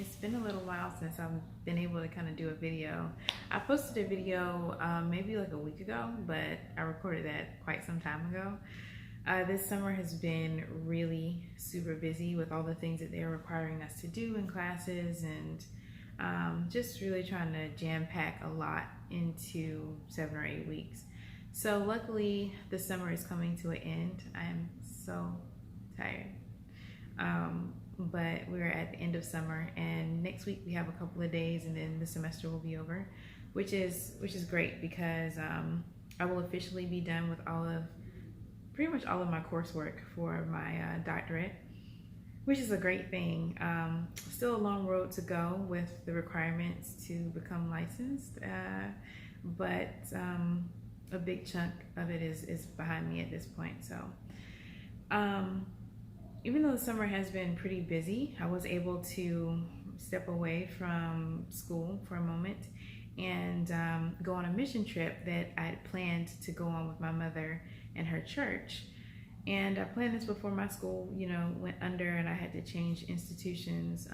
It's been a little while since I've been able to kind of do a video. I posted a video maybe like a week ago, but I recorded that quite some time ago. This summer has been really super busy with all the things that they're requiring us to do in classes, and just really trying to jam pack a lot into 7 or 8 weeks. So luckily the summer is coming to an end. I am so tired. But we're at the end of summer, and next week we have a couple of days and then the semester will be over, which is great because I will officially be done with pretty much all of my coursework for my doctorate, which is a great thing. Still a long road to go with the requirements to become licensed, but a big chunk of it is behind me at this point. So even though the summer has been pretty busy, I was able to step away from school for a moment and go on a mission trip that I had planned to go on with my mother and her church. And I planned this before my school, went under and I had to change institutions.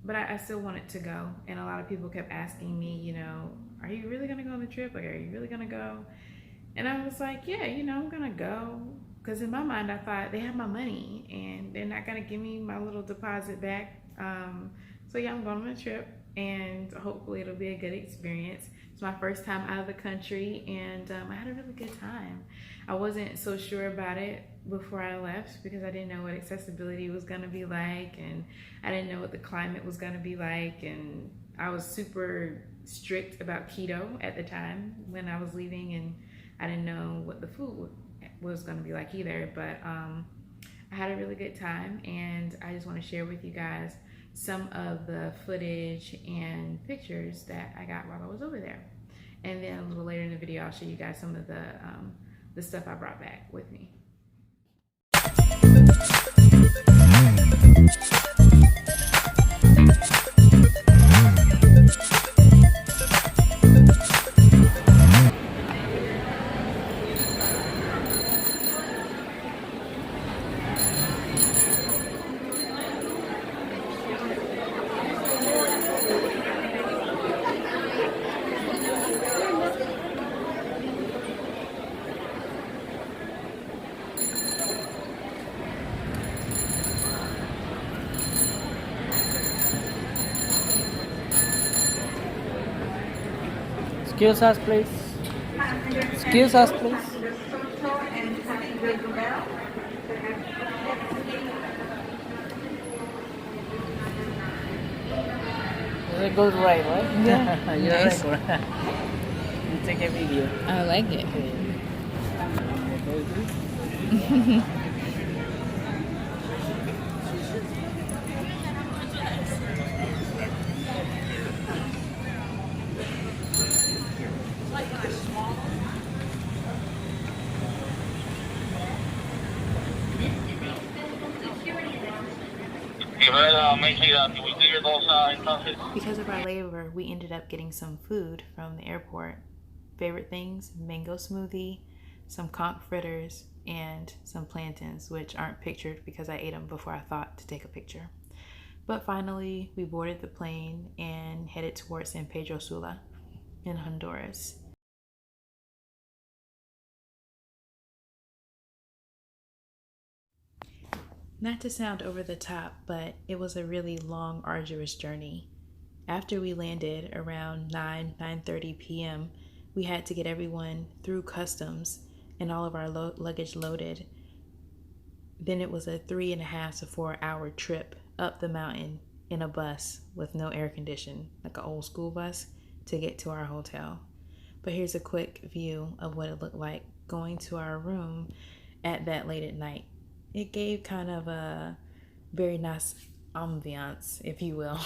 But I still wanted to go. And a lot of people kept asking me, are you really gonna go on the trip? Like, are you really gonna go? And I was like, yeah, I'm gonna go. Because in my mind, I thought they have my money and they're not gonna give me my little deposit back. So yeah, I'm going on a trip and hopefully it'll be a good experience. It's my first time out of the country, and I had a really good time. I wasn't so sure about it before I left because I didn't know what accessibility was gonna be like, and I didn't know what the climate was gonna be like, and I was super strict about keto at the time when I was leaving, and I didn't know what the food was going to be like either. But I had a really good time, and I just want to share with you guys some of the footage and pictures that I got while I was over there. And then a little later in the video, I'll show you guys some of the stuff I brought back with me. Excuse us, please. Excuse us, please. It's a good ride, right? Yeah. You're Nice. right. You take a video. I like it. Okay. Because of our layover, we ended up getting some food from the airport. Favorite things: mango smoothie, some conch fritters, and some plantains, which aren't pictured because I ate them before I thought to take a picture. But finally, we boarded the plane and headed towards San Pedro Sula in Honduras. Not to sound over the top, but it was a really long, arduous journey. After we landed around 9:30 p.m., we had to get everyone through customs and all of our luggage loaded. Then it was a 3.5 to 4 hour trip up the mountain in a bus with no air condition, like an old school bus, to get to our hotel. But here's a quick view of what it looked like going to our room at that late at night. It gave kind of a very nice ambiance, if you will.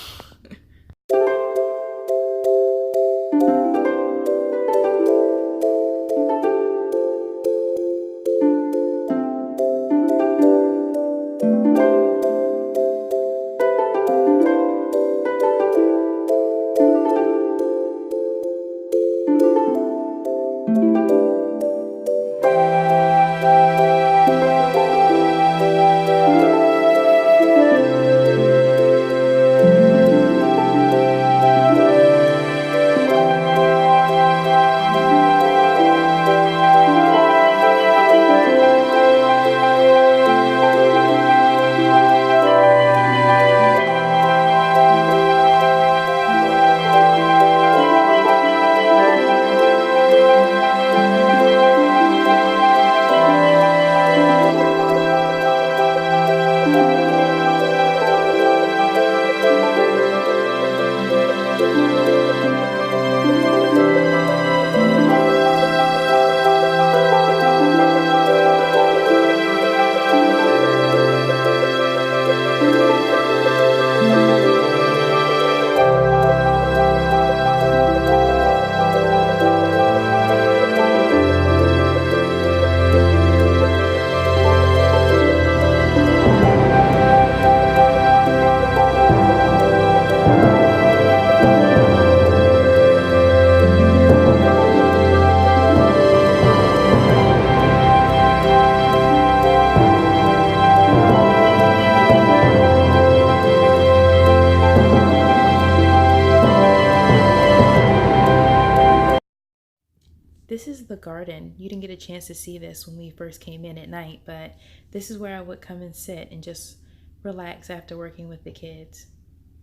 this is the garden. You didn't get a chance to see this when we first came in at night, but this is where I would come and sit and just relax after working with the kids.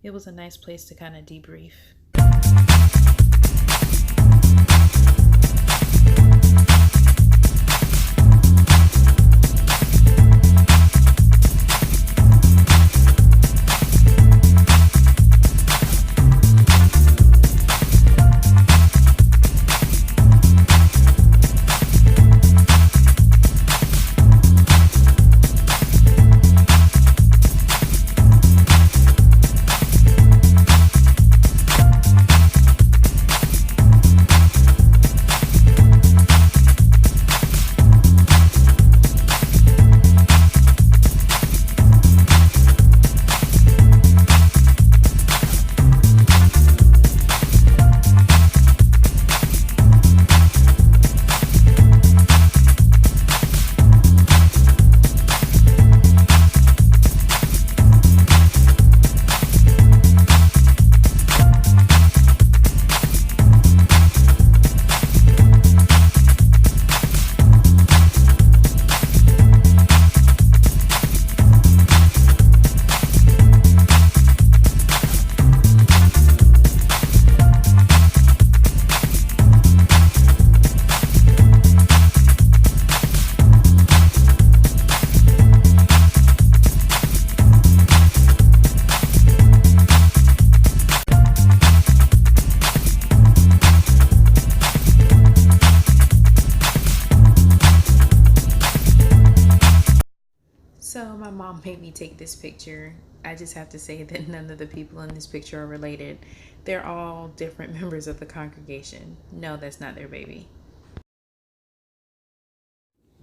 It was a nice place to kind of debrief. So my mom made me take this picture. I just have to say that none of the people in this picture are related. They're all different members of the congregation. No, that's not their baby.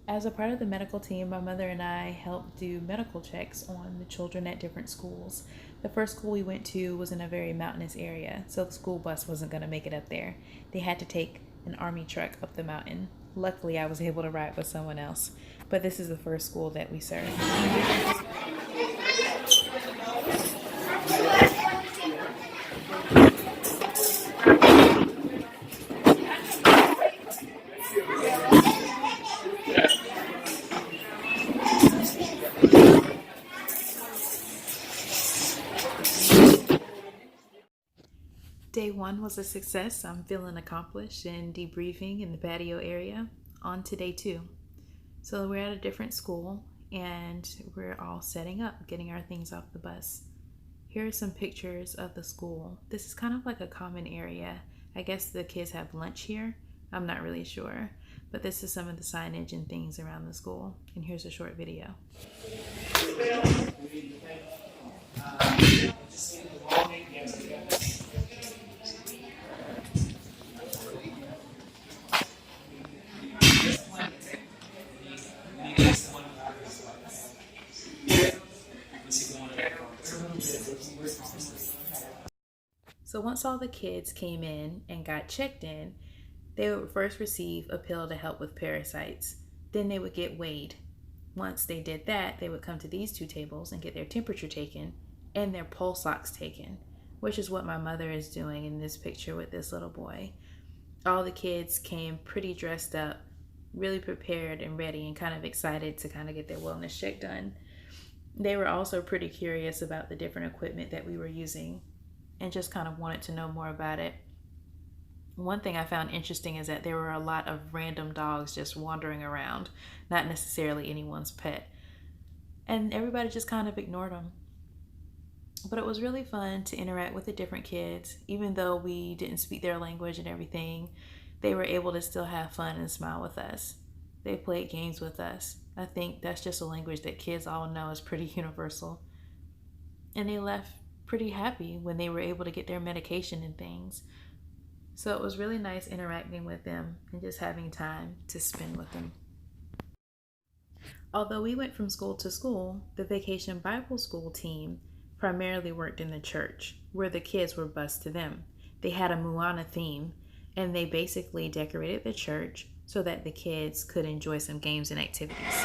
As a part of the medical team, my mother and I helped do medical checks on the children at different schools. The first school we went to was in a very mountainous area, so the school bus wasn't going to make it up there. They had to take an army truck up the mountain. Luckily, I was able to ride with someone else, but this is the first school that we served. Day one was a success. I'm feeling accomplished and debriefing in the patio area. On to day two. So we're at a different school and we're all setting up, getting our things off the bus. Here are some pictures of the school. This is kind of like a common area. I guess the kids have lunch here. I'm not really sure, but this is some of the signage and things around the school. And here's a short video. So once all the kids came in and got checked in, they would first receive a pill to help with parasites. Then they would get weighed. Once they did that, they would come to these two tables and get their temperature taken and their pulse ox taken, which is what my mother is doing in this picture with this little boy. All the kids came pretty dressed up, really prepared and ready and kind of excited to kind of get their wellness check done. They were also pretty curious about the different equipment that we were using and just kind of wanted to know more about it. One thing I found interesting is that there were a lot of random dogs just wandering around, not necessarily anyone's pet. And everybody just kind of ignored them. But it was really fun to interact with the different kids. Even though we didn't speak their language and everything, they were able to still have fun and smile with us. They played games with us. I think that's just a language that kids all know is pretty universal. And they left pretty happy when they were able to get their medication and things. So it was really nice interacting with them and just having time to spend with them. Although we went from school to school, the Vacation Bible School team primarily worked in the church, where the kids were bused to them. They had a Moana theme, and they basically decorated the church so that the kids could enjoy some games and activities.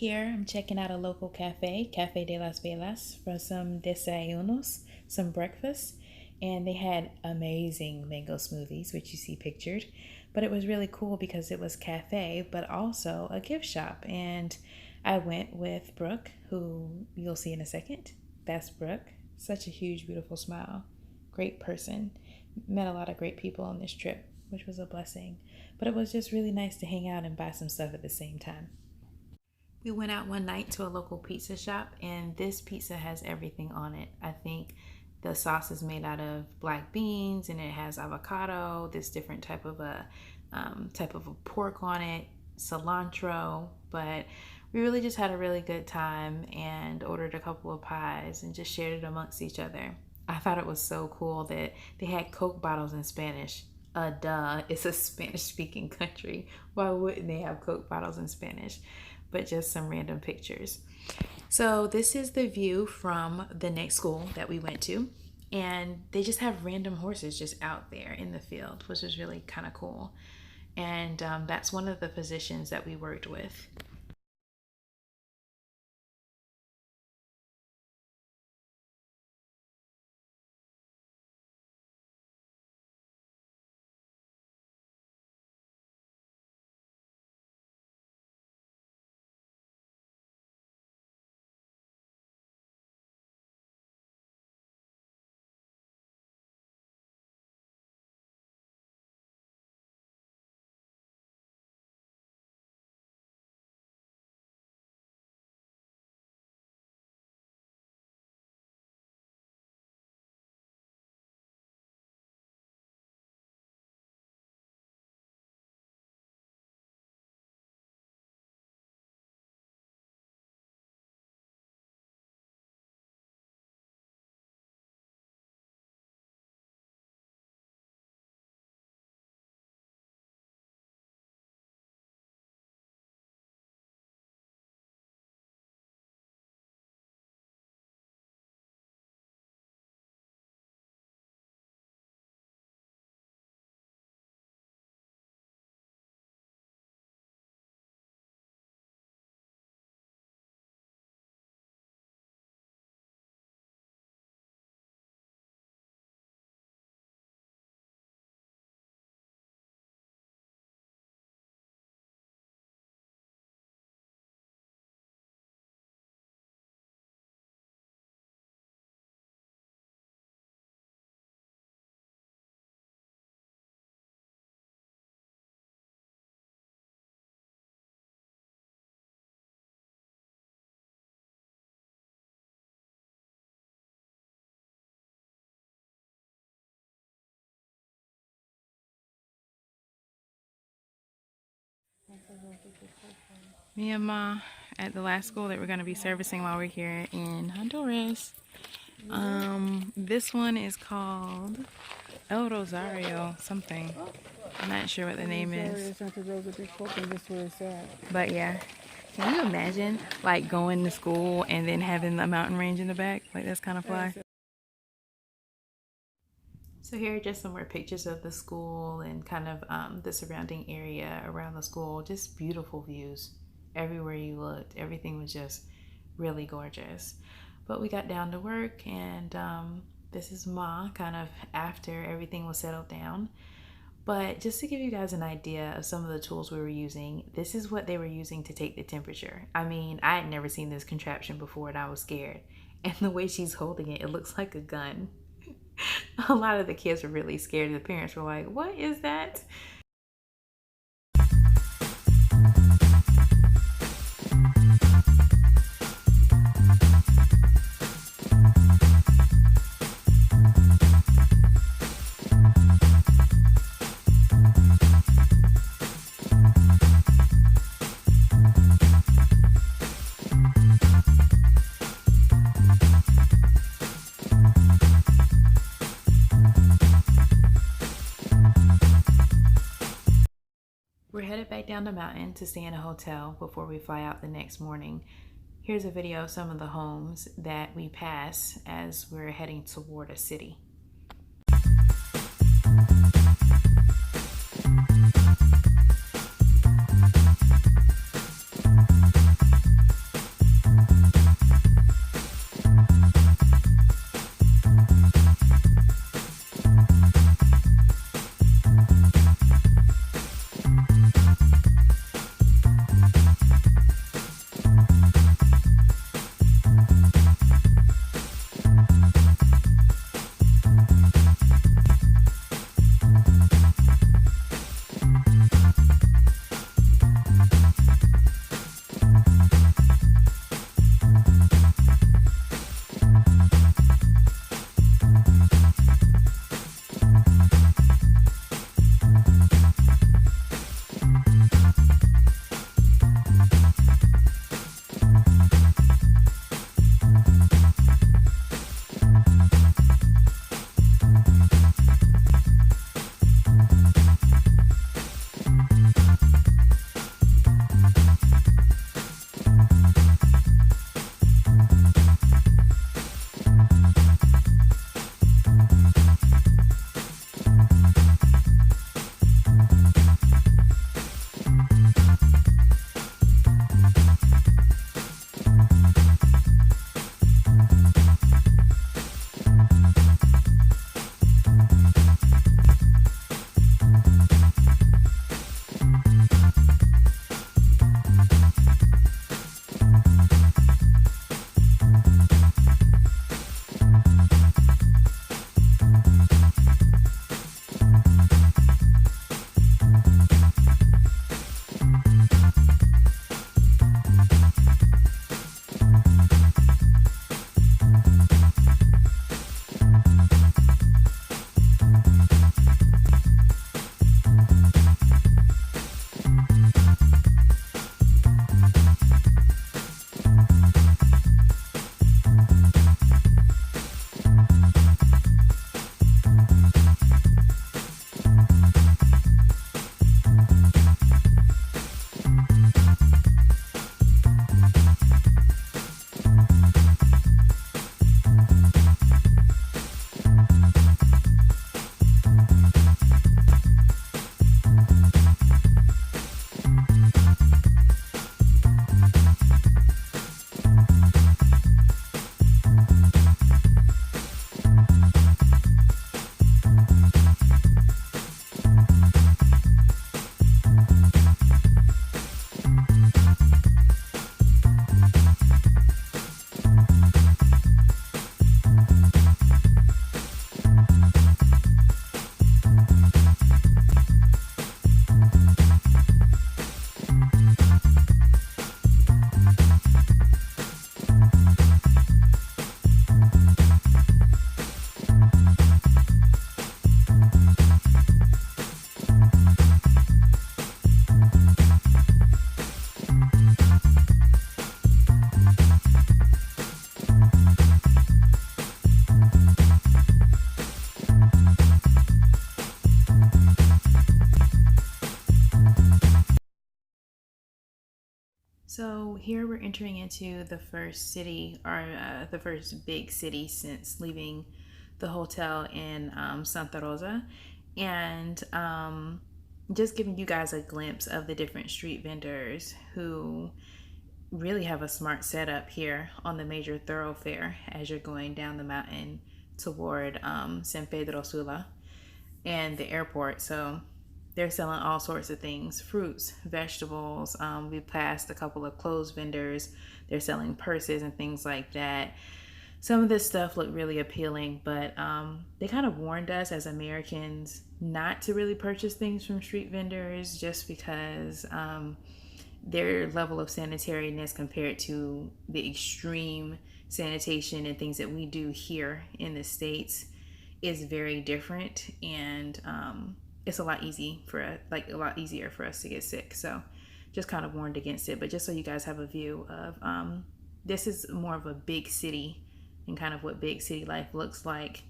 here. I'm checking out a local cafe, Cafe de las Velas, for some desayunos, some breakfast. And they had amazing mango smoothies, which you see pictured. But it was really cool because it was cafe, but also a gift shop. And I went with Brooke, who you'll see in a second. That's Brooke. Such a huge, beautiful smile. Great person. Met a lot of great people on this trip, which was a blessing. But it was just really nice to hang out and buy some stuff at the same time. We went out one night to a local pizza shop, and this pizza has everything on it. I think the sauce is made out of black beans, and it has avocado, this different type of a pork on it, cilantro. But we really just had a really good time and ordered a couple of pies and just shared it amongst each other. I thought it was so cool that they had Coke bottles in Spanish. Duh, it's a Spanish-speaking country. Why wouldn't they have Coke bottles in Spanish? But just some random pictures. So this is the view from the next school that we went to. And they just have random horses just out there in the field, which is really kind of cool. And that's one of the physicians that we worked with. Me and Ma at the last school that we're going to be servicing while we're here in Honduras. This one is called El Rosario something. I'm not sure what the name is. But yeah, can you imagine like going to school and then having the mountain range in the back? Like that's kind of fly. So here are just some more pictures of the school and kind of the surrounding area around the school. Just beautiful views everywhere you looked. Everything was just really gorgeous. But we got down to work, and this is Ma kind of after everything was settled down. But just to give you guys an idea of some of the tools we were using, this is what they were using to take the temperature. I mean, I had never seen this contraption before and I was scared. And the way she's holding it, it looks like a gun. A lot of the kids were really scared. The parents were like, what is that? We're headed back down the mountain to stay in a hotel before we fly out the next morning. Here's a video of some of the homes that we pass as we're heading toward a city. So here we're entering into the first city, or the first big city since leaving the hotel in Santa Rosa, and just giving you guys a glimpse of the different street vendors who really have a smart setup here on the major thoroughfare as you're going down the mountain toward San Pedro Sula and the airport. So they're selling all sorts of things, fruits, vegetables. We passed a couple of clothes vendors. They're selling purses and things like that. Some of this stuff looked really appealing, but they kind of warned us as Americans not to really purchase things from street vendors just because their level of sanitariness compared to the extreme sanitation and things that we do here in the States is very different, and it's a lot easier for us to get sick. So just kind of warned against it, but just so you guys have a view of this is more of a big city and kind of what big city life looks like.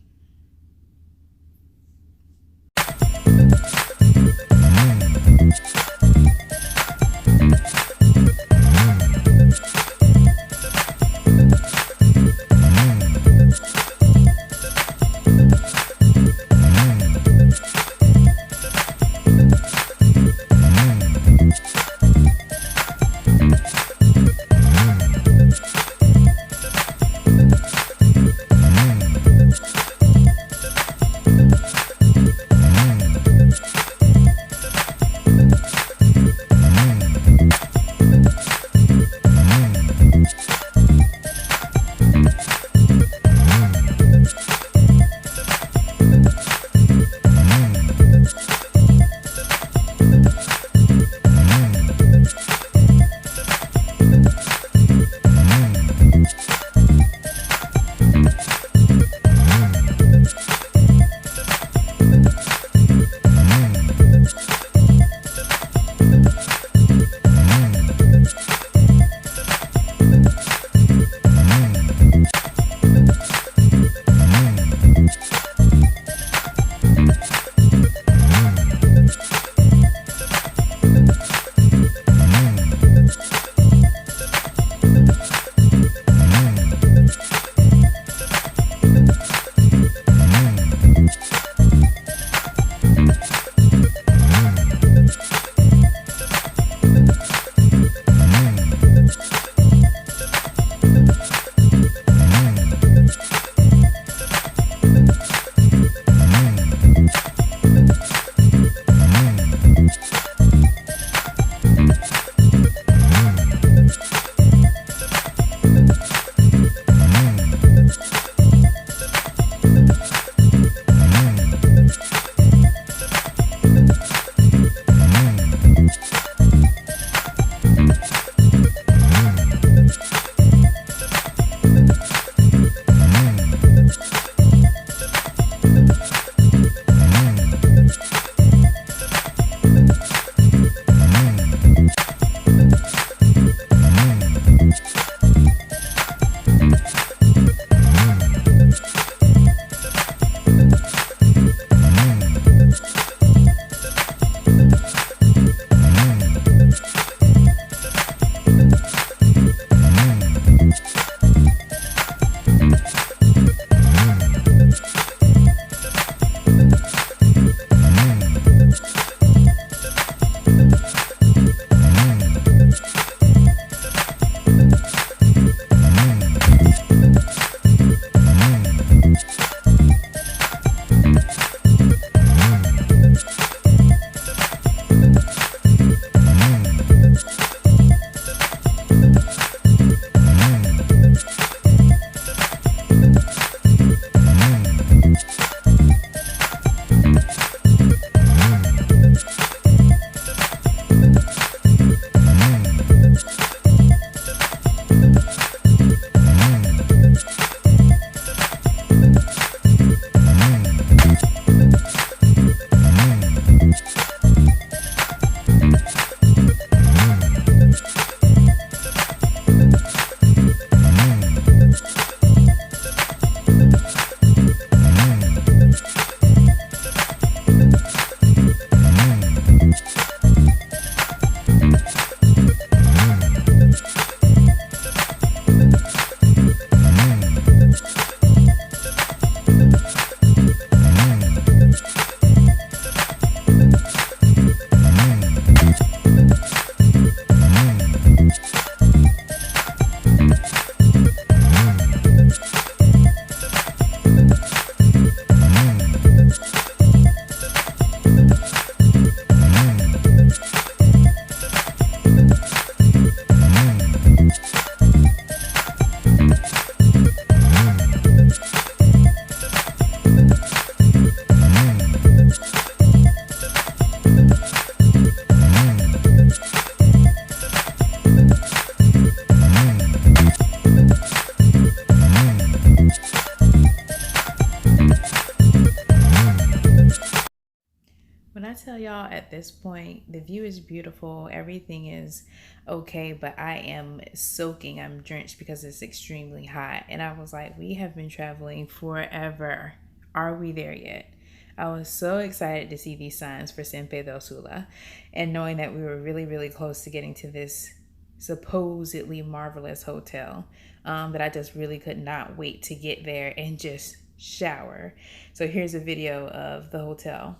y'all, at this point, the view is beautiful. Everything is okay, but I am soaking. I'm drenched because it's extremely hot. And I was like, we have been traveling forever. Are we there yet? I was so excited to see these signs for San Pedro Sula and knowing that we were really, really close to getting to this supposedly marvelous hotel, that I just really could not wait to get there and just shower. So here's a video of the hotel.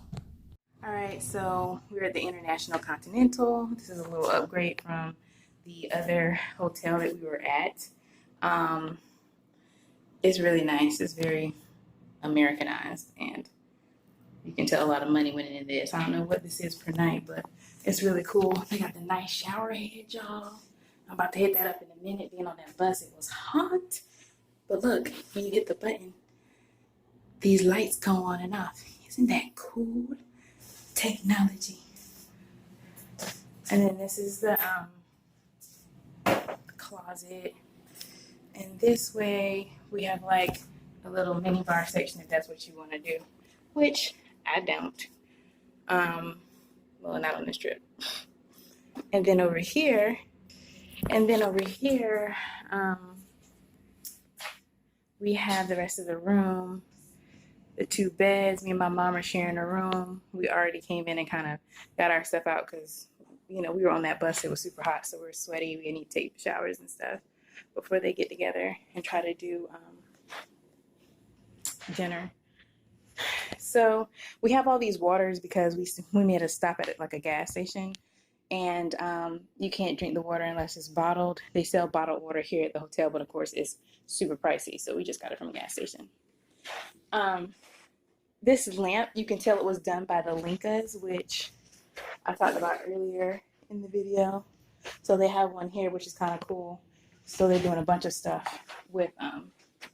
All right, so we're at the International Continental. This is a little upgrade from the other hotel that we were at. Um, it's really nice. It's very Americanized, and you can tell a lot of money went into this. I don't know what this is per night, but it's really cool. They got the nice shower head, y'all. I'm about to hit that up in a minute. Being on that bus, it was hot. But look, when you hit the button, these lights go on and off. Isn't that cool? Technology. And then this is the closet. And this way we have like a little mini bar section if that's what you want to do, which I don't. Well, not on this trip. And then over here, we have the rest of the room. The 2 beds. Me and my mom are sharing a room. We already came in and kind of got our stuff out because, you know, we were on that bus. It was super hot, so we were sweaty. We need to take showers and stuff before they get together and try to do dinner. So we have all these waters because we made a stop at like a gas station, and you can't drink the water unless it's bottled. They sell bottled water here at the hotel, but of course it's super pricey, so we just got it from a gas station. This lamp, you can tell it was done by the Linkas, which I talked about earlier in the video. So they have one here, which is kind of cool. So they're doing a bunch of stuff with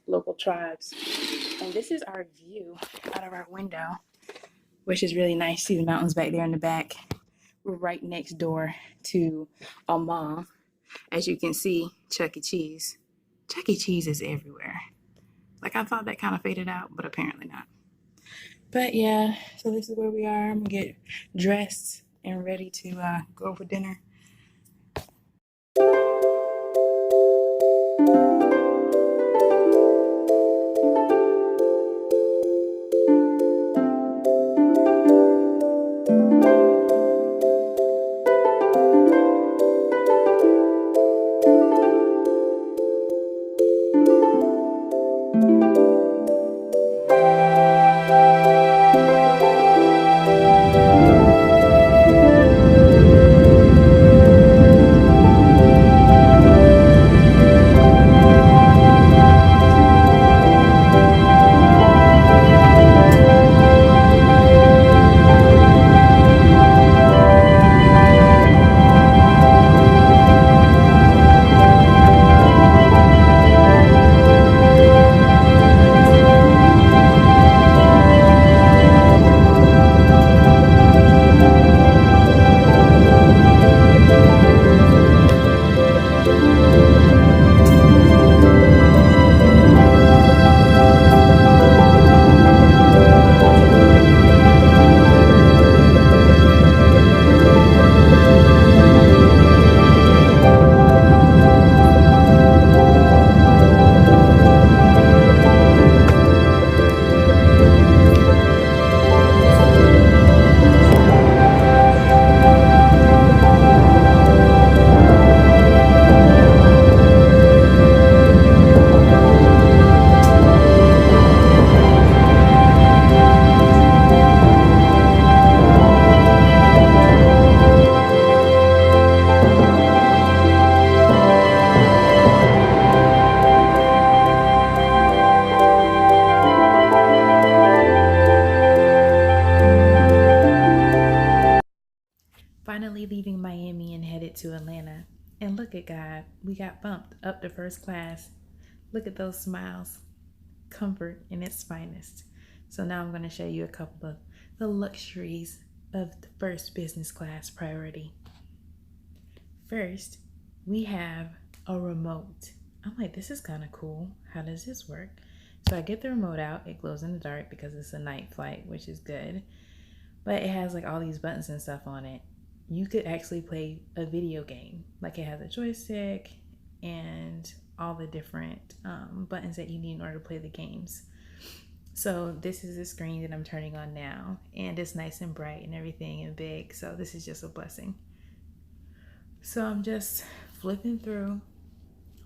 local tribes. And this is our view out of our window, which is really nice. See the mountains back there in the back. We're right next door to a mall. As you can see, Chuck E. Cheese. Chuck E. Cheese is everywhere. Like, I thought that kind of faded out, but apparently not. But yeah, so this is where we are. I'm gonna get dressed and ready to go for dinner. Finally leaving Miami and headed to Atlanta. And look at God, we got bumped up to first class. Look at those smiles. Comfort in its finest. So now I'm going to show you a couple of the luxuries of the first business class priority. First, we have a remote. I'm like, this is kind of cool. How does this work? So I get the remote out. It glows in the dark because it's a night flight, which is good. but it has like all these buttons and stuff on it. You could actually play a video game. Like it has a joystick and all the different buttons that you need in order to play the games. So this is the screen that I'm turning on now, and it's nice and bright and everything and big. So this is just a blessing. So I'm just flipping through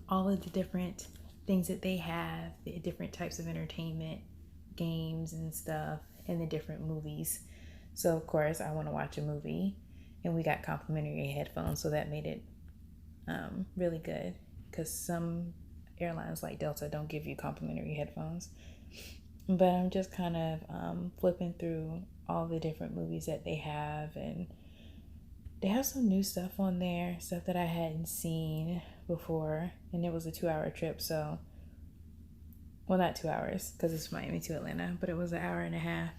all of the different things that they have, the different types of entertainment, games and stuff, and the different movies. So of course I want to watch a movie, and we got complimentary headphones, so that made it really good, because some airlines like Delta don't give you complimentary headphones. But I'm just kind of flipping through all the different movies that they have, and they have some new stuff on there, stuff that I hadn't seen before, and it was a 2-hour trip, so, well, not 2 hours, because it's Miami to Atlanta, but it was an hour and a half,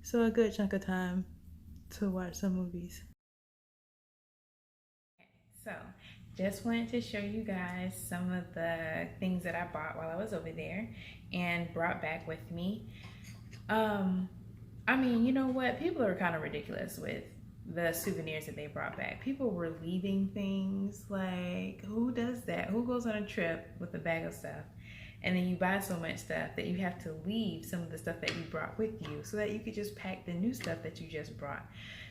so a good chunk of time to watch some movies. So, just wanted to show you guys some of the things that I bought while I was over there and brought back with me. I mean, you know what? People are kind of ridiculous with the souvenirs that they brought back. People were leaving things. Like, who does that? Who goes on a trip with a bag of stuff and then you buy so much stuff that you have to leave some of the stuff that you brought with you so that you could just pack the new stuff that you just brought?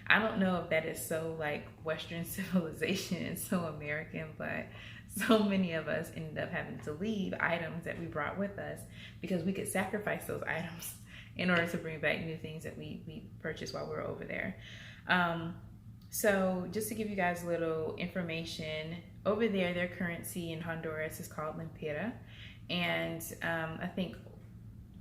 I don't know if that is so like Western civilization and so American, but so many of us ended up having to leave items that we brought with us because we could sacrifice those items in order to bring back new things that we purchased while we were over there. So just to give you guys a little information, over there, their currency in Honduras is called lempira. And I think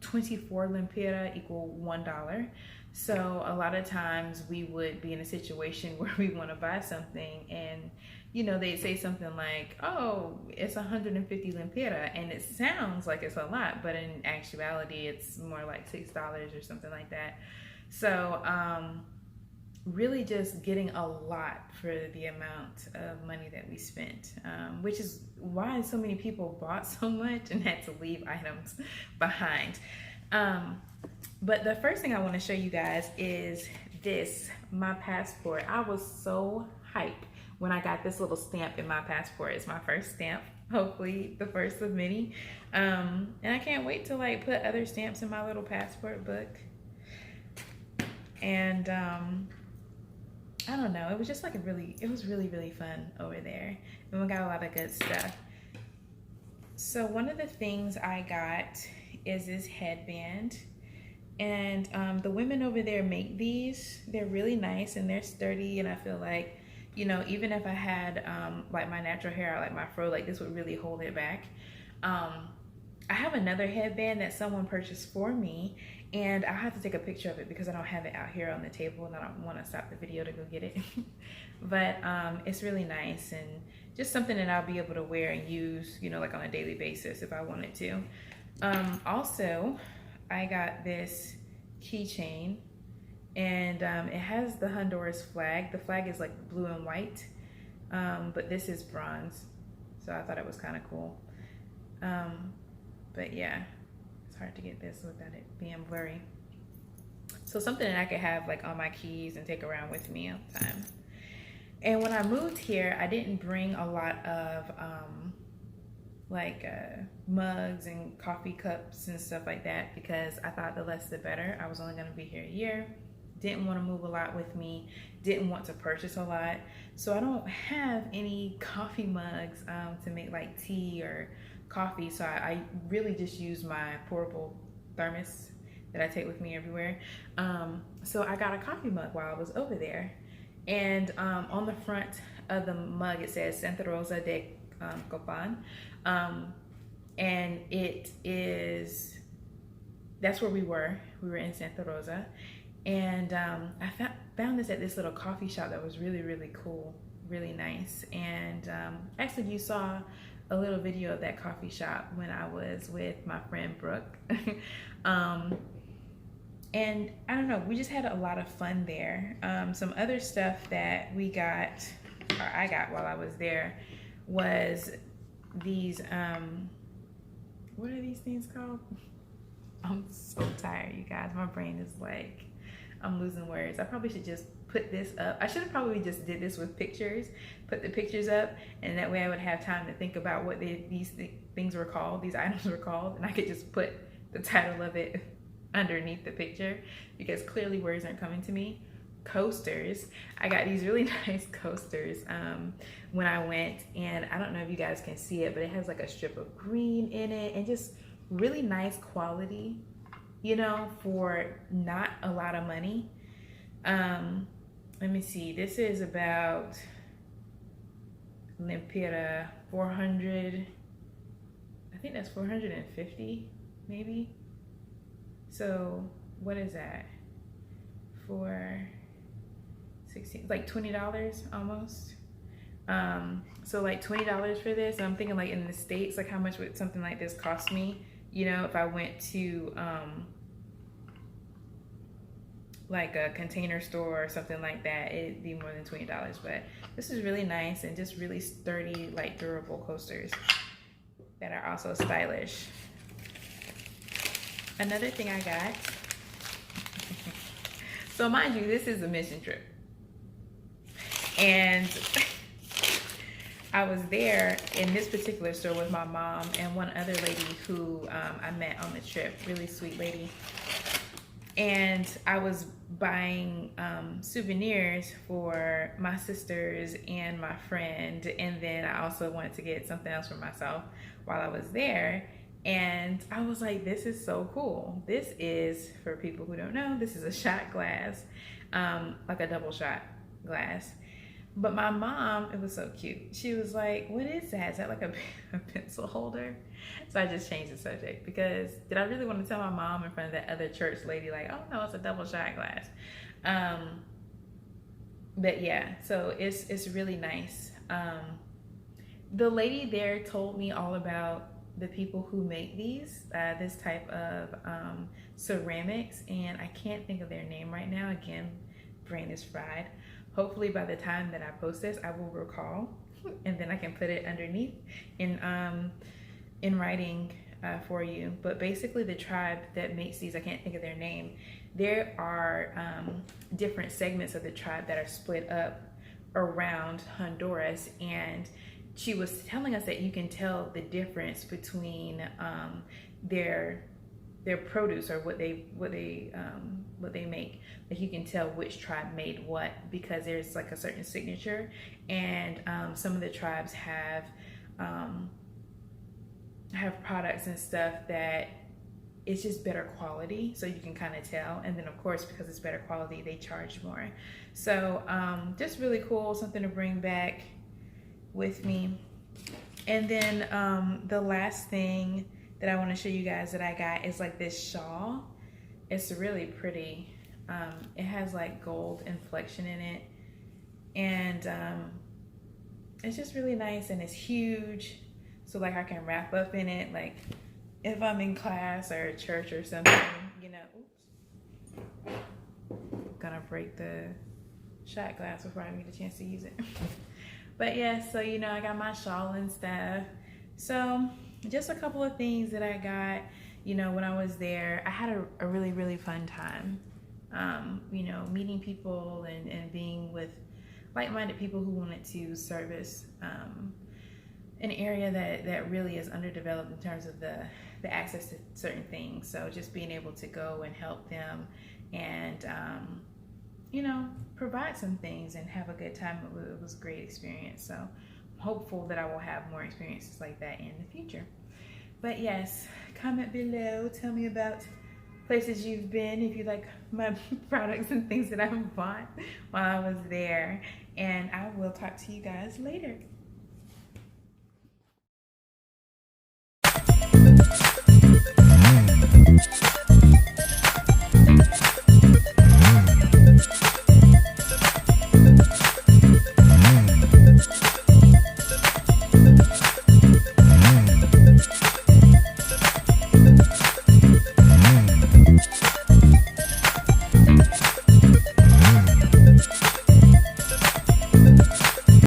24 lempira equal $1. So a lot of times we would be in a situation where we want to buy something and, you know, they'd say something like, oh, it's 150 lempira, and it sounds like it's a lot, but in actuality it's more like $6 or something like that. So really just getting a lot for the amount of money that we spent, which is why so many people bought so much and had to leave items behind. But the first thing I want to show you guys is this, my passport. I was so hyped when I got this little stamp in my passport. It's my first stamp, hopefully the first of many. And I can't wait to like put other stamps in my little passport book. And I don't know, it was just like it was really fun over there. And we got a lot of good stuff. So one of the things I got is this headband. And the women over there make these. They're really nice and they're sturdy, and I feel like, you know, even if I had like my natural hair, like my fro, like this would really hold it back. I have another headband that someone purchased for me, and I'll have to take a picture of it because I don't have it out here on the table and I don't want to stop the video to go get it. But it's really nice and just something that I'll be able to wear and use, you know, like on a daily basis if I wanted to. Also, I got this keychain, and it has the Honduras flag. The flag is like blue and white, but this is bronze, so I thought it was kind of cool. But yeah, it's hard to get this without it being blurry. So something that I could have like on my keys and take around with me all the time. And when I moved here, I didn't bring a lot of mugs and coffee cups and stuff like that because I thought the less the better. I was only going to be here a year, didn't want to move a lot with me, didn't want to purchase a lot, so I don't have any coffee mugs to make like tea or coffee. So I really just use my portable thermos that I take with me everywhere. So I got a coffee mug while I was over there, and on the front of the mug it says Santa Rosa de Copan, and it is, that's where we were in Santa Rosa. And I found this at this little coffee shop that was really cool, really nice. And actually you saw a little video of that coffee shop when I was with my friend Brooke. And I don't know, we just had a lot of fun there. Some other stuff that we got, or I got while I was there, was these, what are these things called? I'm so tired, you guys. My brain is like I'm losing words. I probably should just put this up. I should have probably just did this with pictures, put the pictures up, and that way I would have time to think about what these things were called, these items were called, and I could just put the title of it underneath the picture, because clearly words aren't coming to me. Coasters. I got these really nice coasters when I went, and I don't know if you guys can see it, but it has like a strip of green in it and just really nice quality, you know, for not a lot of money. Let me see, this is about Lempira 400, I think that's 450 maybe. So what is that for 16, like $20 almost. So like $20 for this. I'm thinking like in the States, like how much would something like this cost me, you know, if I went to like a Container Store or something like that, it'd be more than $20. But this is really nice and just really sturdy, like durable coasters that are also stylish. Another thing I got, so mind you, this is a mission trip. And I was there in this particular store with my mom and one other lady who I met on the trip, really sweet lady. And I was buying souvenirs for my sisters and my friend. And then I also wanted to get something else for myself while I was there. And I was like, this is so cool. This is, for people who don't know, this is a shot glass, like a double shot glass. But my mom, it was so cute. She was like, what is that? Is that like a pencil holder? So I just changed the subject because did I really want to tell my mom in front of that other church lady like, oh no, it's a double shot glass. But yeah, so it's really nice. The lady there told me all about the people who make these, this type of ceramics, and I can't think of their name right now. Again, brain is fried. Hopefully by the time that I post this, I will recall, and then I can put it underneath in writing for you. But basically the tribe that makes these, I can't think of their name, there are different segments of the tribe that are split up around Honduras, and she was telling us that you can tell the difference between their produce or what they make. Like you can tell which tribe made what because there's like a certain signature, and some of the tribes have products and stuff that it's just better quality, so you can kind of tell. And then of course, because it's better quality, they charge more. So just really cool, something to bring back with me. And then the last thing that I want to show you guys that I got is like this shawl. It's really pretty. It has like gold inflection in it, and it's just really nice, and it's huge, so like I can wrap up in it, like if I'm in class or church or something, you know. Oops. Gonna break the shot glass before I get a chance to use it. But yeah, so you know, I got my shawl and stuff. So just a couple of things that I got, you know, when I was there. I had a really, really fun time, you know, meeting people and being with like-minded people who wanted to service an area that really is underdeveloped in terms of the access to certain things. So just being able to go and help them and, you know, provide some things and have a good time. It was a great experience. So I'm hopeful that I will have more experiences like that in the future. But yes, comment below, tell me about places you've been, if you like my products and things that I bought while I was there, and I will talk to you guys later.